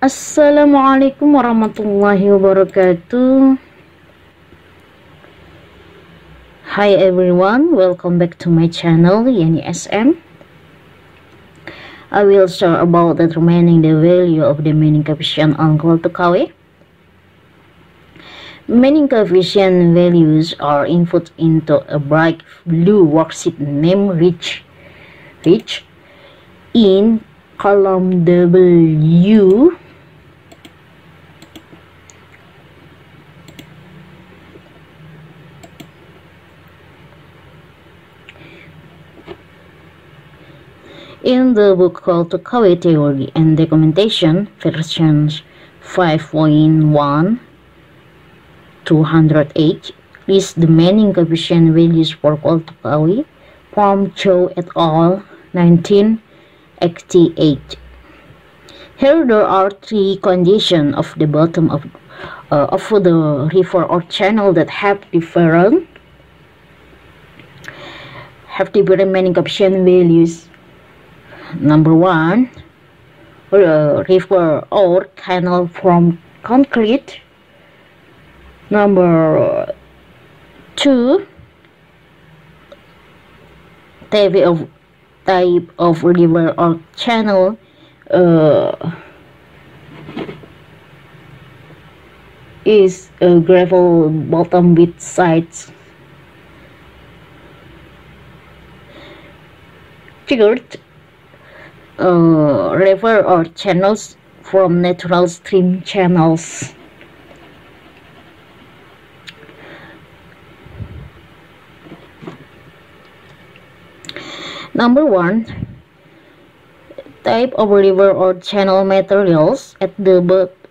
Assalamualaikum warahmatullahi wabarakatuh. Hi everyone, welcome back to my channel YeniSM. I will share about determining the value of the meaning coefficient on Qual2kw. Meaning coefficient values are input into a bright blue worksheet named Rich in column W. In the book Qual2kw Theory and Documentation, versions 5.1 208, lists the meaning coefficient values for Qual2kw from Chow et al. 1988. Here there are three conditions of the bottom of the river or channel that have different meaning coefficient values. Number one, river or canal from concrete. Number two, type of river or channel is a gravel bottom with sides. Third, river or channels from natural stream channels. Number one, type of river or channel materials at the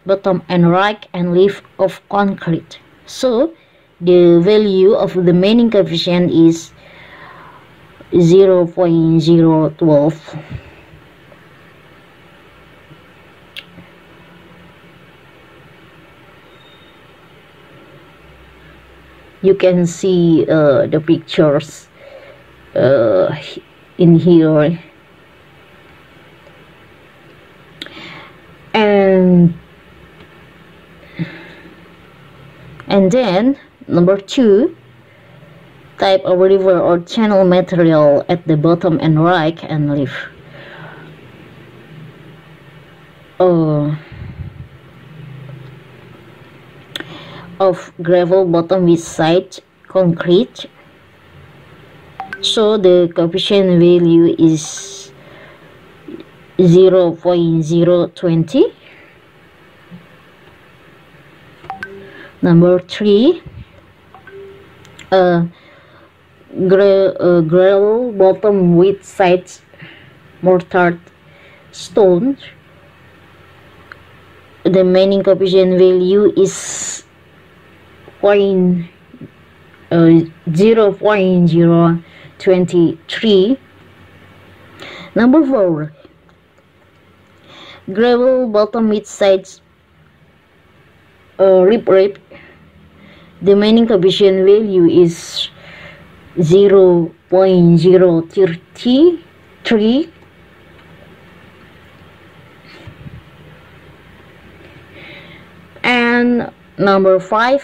bottom and right and left of concrete. So the value of the meaning coefficient is 0.012. You can see the pictures in here, and then number two, type of river or channel material at the bottom and right and left of gravel bottom with side concrete. So the coefficient value is 0.020. Number three, gravel bottom with sides mortar stones. The meaning coefficient value is 0.023. Number four, gravel bottom with sides rip. The meaning coefficient value is 0.033. And number five,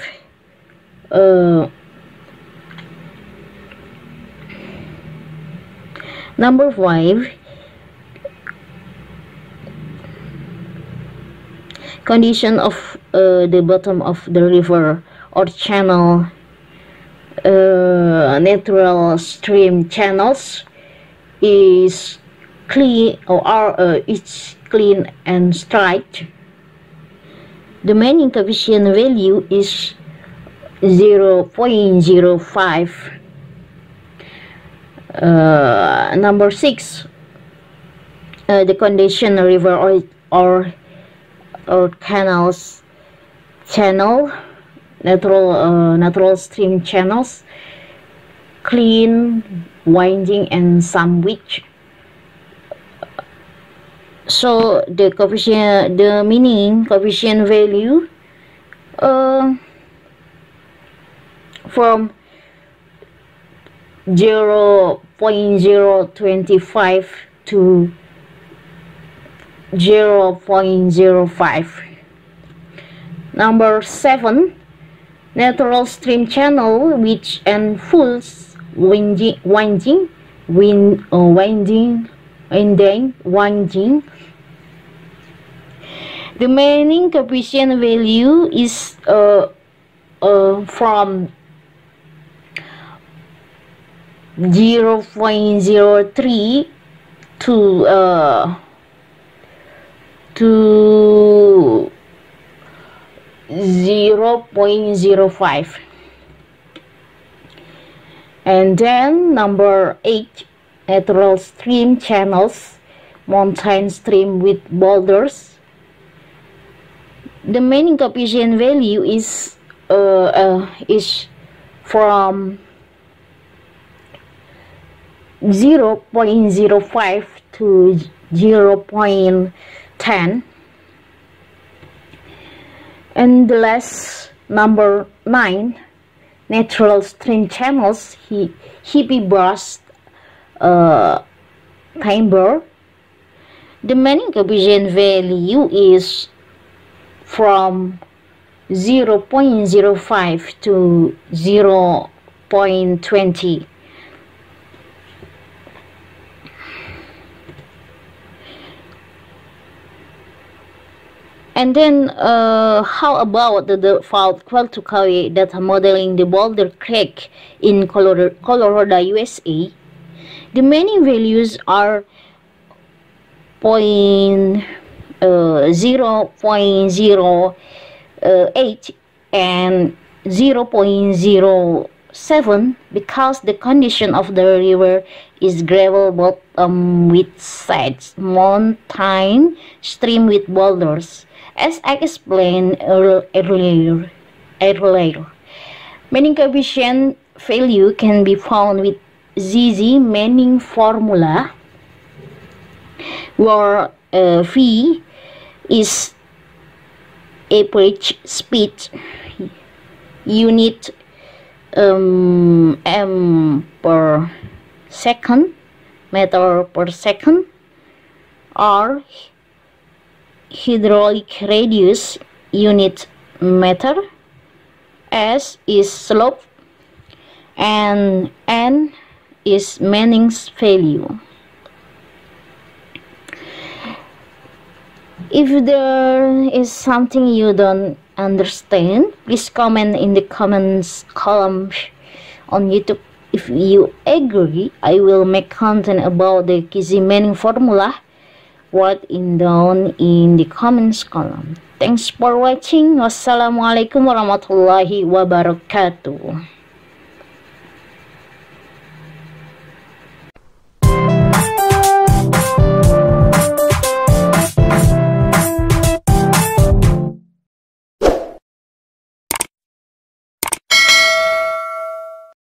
condition of the bottom of the river or channel, natural stream channels is clean it's clean and straight. The meaning coefficient value is 0.05. Number six, the condition river or canals channel, natural stream channels, clean, winding and sandwich. So the coefficient, the meaning coefficient value from 0.025 to 0.05. Number 7, natural stream channel which and fulls winding. The meaning coefficient value is from 0.03 to 0.05. And then number 8, natural stream channels, mountain stream with boulders. The meaning coefficient value is from 0.05 to 0.10. And the last, number 9, natural stream channels, hippie burst timber. The meaning coefficient value is from 0.05 to 0.20. And then how about the default Qual2kw data modeling the Boulder Creek in Colorado, USA? The meaning values are 0.08 and 0.07 because the condition of the river is gravel bottom with sides, mountain stream with boulders. As I explained earlier, meaning coefficient value can be found with ZZ meaning formula, where V is average speed, unit m per second, meter per second, R hydraulic radius, unit meter, S is slope, and N is Manning's value. If there is something you don't understand, please comment in the comments column on YouTube. If you agree, I will make content about the Kizzy Manning formula. Write it down in the comments column. Thanks for watching. Wassalamualaikum warahmatullahi wabarakatuh.